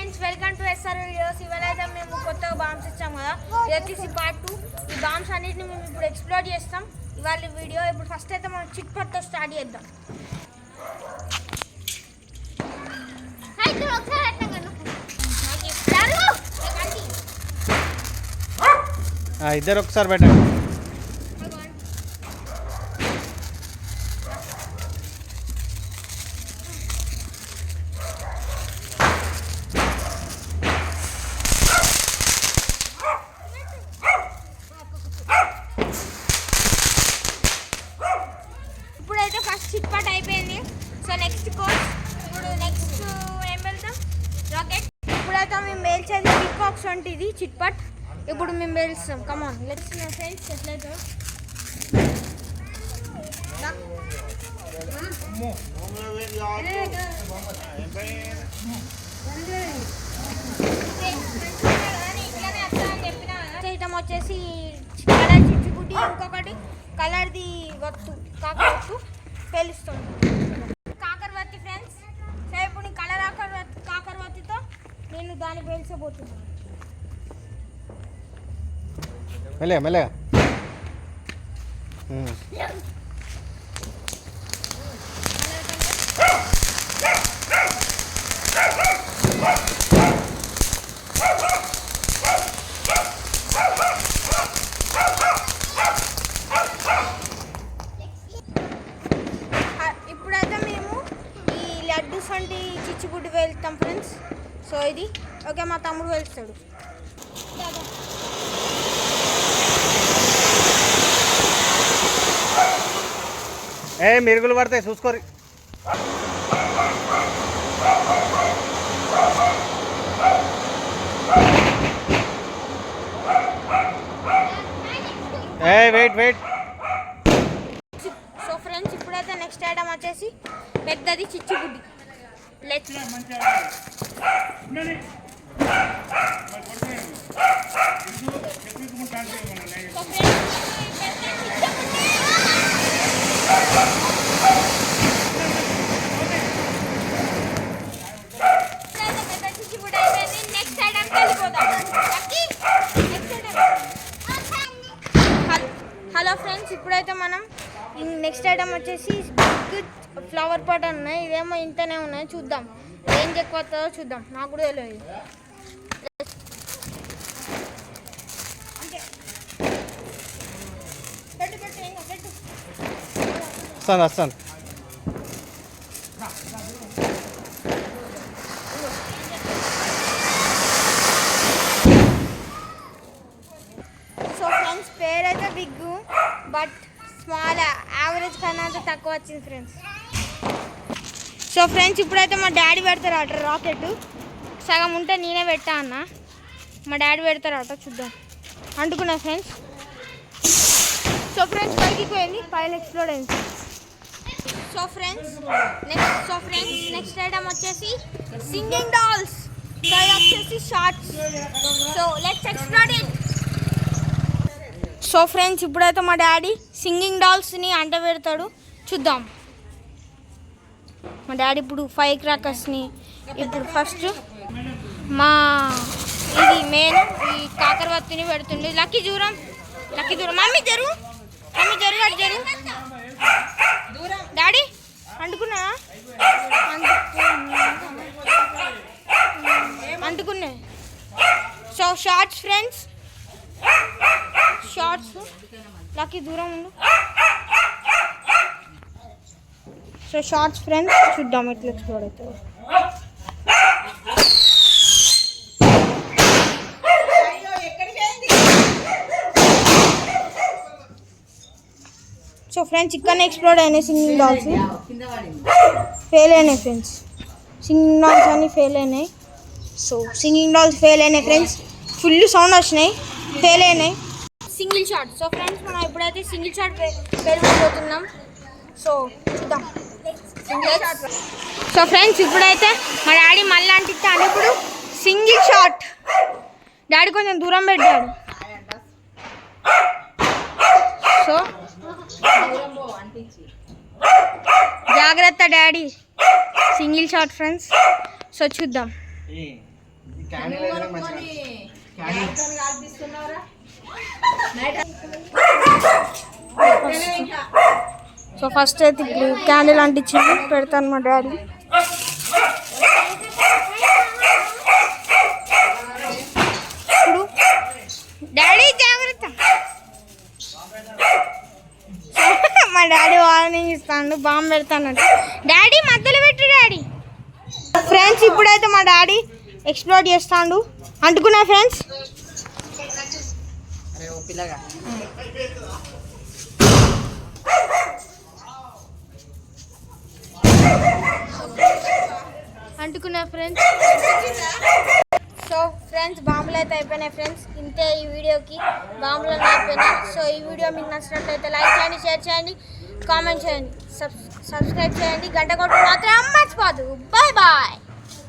Friends, welcome to SR videos. ఇవాళ అయితే మేము కొత్తగా బాంబ్స్ ఇచ్చాం కదా, ఇది వచ్చేసి పార్ట్ 2. ఈ బాంబ్స్ అన్నిటిని మేము ఇప్పుడు ఎక్స్ప్లోర్ చేస్తాం ఇవాళ వీడియో. ఇప్పుడు ఫస్ట్ అయితే మనం చిట్పట్తో స్టార్ట్ చేద్దాం. ఇద్దరు ఒకసారి పెట్టండి. ఇప్పుడైతే ఫస్ట్ చిట్పట్ అయిపోయింది. So next course. ఇప్పుడు నెక్స్ట్ ఏం వెళ్తాం? రాకెట్. ఇప్పుడైతే మేము మేల్చేది పిక్ బాక్స్ వంటిది చిట్పట్. ఇప్పుడు మేము పేలుస్తాం. Come on let's my friends. ఎట్లయితే ఐటమ్ వచ్చేసి కలర్ చిచ్చుకుడ్డి, ఇంకొకటి కలర్ది వత్తు కాకరవత్తు పేలుస్తాం. కాకరవత్తి ఫ్రెండ్స్. సో ఇప్పుడు నీ కలర్ కాకరవత్తితో నేను దాన్ని పేల్చబోతున్నాను. మెల్లగా మెల్లగా. ఇప్పుడైతే మేము ఈ లడ్డు వంటి చిచ్చుబుడ్డి వెళ్తాం ఫ్రెండ్స్. సో ఇది ఓకే, మా తమ్ముడు వెళ్తాడు. మిరుగులు పడతాయి చూసుకోరి. Wait wait. సో ఫ్రెండ్స్, ఇప్పుడైతే నెక్స్ట్ ఐటమ్ వచ్చేసి పెద్దది చిచ్చుబుడ్డి. లెట్స్ హలో ఫ్రెండ్స్, ఇప్పుడైతే మనం నెక్స్ట్ ఐటమ్ వచ్చేసి బిగ్ ఫ్లవర్ పాట్ ఉన్నాయి. ఇదేమో ఇంతనే ఉన్నాయి. చూద్దాం ఏం ఎక్కువ వస్తుందో చూద్దాం. నాకు కూడా తెలియదు. వస్తాను వస్తాను. సో ఫ్రెండ్స్, పేరైతే బిగ్ బట్ స్మాల్, యావరేజ్ కన్నా తక్కువ వచ్చింది ఫ్రెండ్స్. సో ఫ్రెండ్స్, ఇప్పుడైతే మా డాడీ పెడతారట రాకెట్. సగం ఉంటే నేనే పెట్టా అన్న, మా డాడీ పెడతారట. చూద్దాం. అంటుకున్నా ఫ్రెండ్స్. సో ఫ్రెండ్స్, పైకి పోయింది, పైన ఎక్స్ప్లోడ్ అయింది. సో ఫ్రెండ్స్ నెక్స్ట్ ఐటమ్ వచ్చేసి సింగింగ్ డాల్స్. సో వచ్చేసి shorts. So let's explode it. So friends, ఇప్పుడైతే మా డాడీ సింగింగ్ డాల్స్ని అంట పెడతాడు. చూద్దాం. మా డాడీ ఇప్పుడు ఫైర్ క్రాకర్స్ని ఇప్పుడు ఫస్ట్ మా ఇది మెయిన్ ఈ కాకరవత్తిని పెడుతుంది. లక్కీ దూరం మమ్మీ జరుగు డాడీ అంటుకున్నా అంటుకున్నా. So shots friends, shots. Lucky దూరం ఉండు. సో షార్ట్స్ ఫ్రెండ్స్, చూద్దాం ఎట్లా ఎక్స్ప్లోర్ అవుతుంది. సో ఫ్రెండ్స్, ఇక్కడనే ఎక్స్ప్లోర్ అయినాయి సింగింగ్ డాల్స్. ఫెయిల్ అయినాయి ఫ్రెండ్స్. సింగింగ్ డాల్స్ అన్నీ ఫెయిల్ అయినాయి. సో సింగింగ్ డాల్స్ ఫెయిల్ అయినాయి ఫ్రెండ్స్. ఫుల్ సౌండ్ వచ్చినాయి, ఫెయిల్ అయినాయి. Single shot. సో ఫ్రెండ్స్, మనం ఇప్పుడైతే సింగిల్ షాట్ వెళ్ళిపోతున్నాం. సో చూద్దాం. సో ఫ్రెండ్స్, ఇప్పుడైతే మా డాడీ మళ్ళీ అంటిస్తాను. ఇప్పుడు సింగిల్ షాట్. డాడీ కొంచెం దూరం పెట్టాడు. సో జాగ్రత్త daddy, single shot friends. So చూద్దాం. సో ఫస్ట్ అయితే క్యాండిల్ అంటించింది పెడతాను మా డాడీ. ఇప్పుడు డాడీ జాగ్రత్త. మా డాడీ వార్నింగ్ ఇస్తాను, బాంబు పెడతానంట. డాడీ మధ్యలో పెట్టు డాడీ. ఫ్రెండ్స్ ఇప్పుడైతే మా డాడీ ఎక్స్ప్లోర్ చేస్తాడు. అంటుకున్నా ఫ్రెండ్స్. అంటుకున్నా ఫ్రెండ్స్. సో ఫ్రెండ్స్ బాంబులు అయితే అయిపోయినాయి ఫ్రెండ్స్. ఇంతే ఈ వీడియోకి, బాంబులు అయిపోయినాయి. సో ఈ వీడియో మీకు నచ్చినట్లయితే లైక్ చేయండి, షేర్ చేయండి, కామెంట్ చేయండి, సబ్స్క్రైబ్ చేయండి, గంట కొట్టు మాత్రం మర్చిపోదు. Bye bye.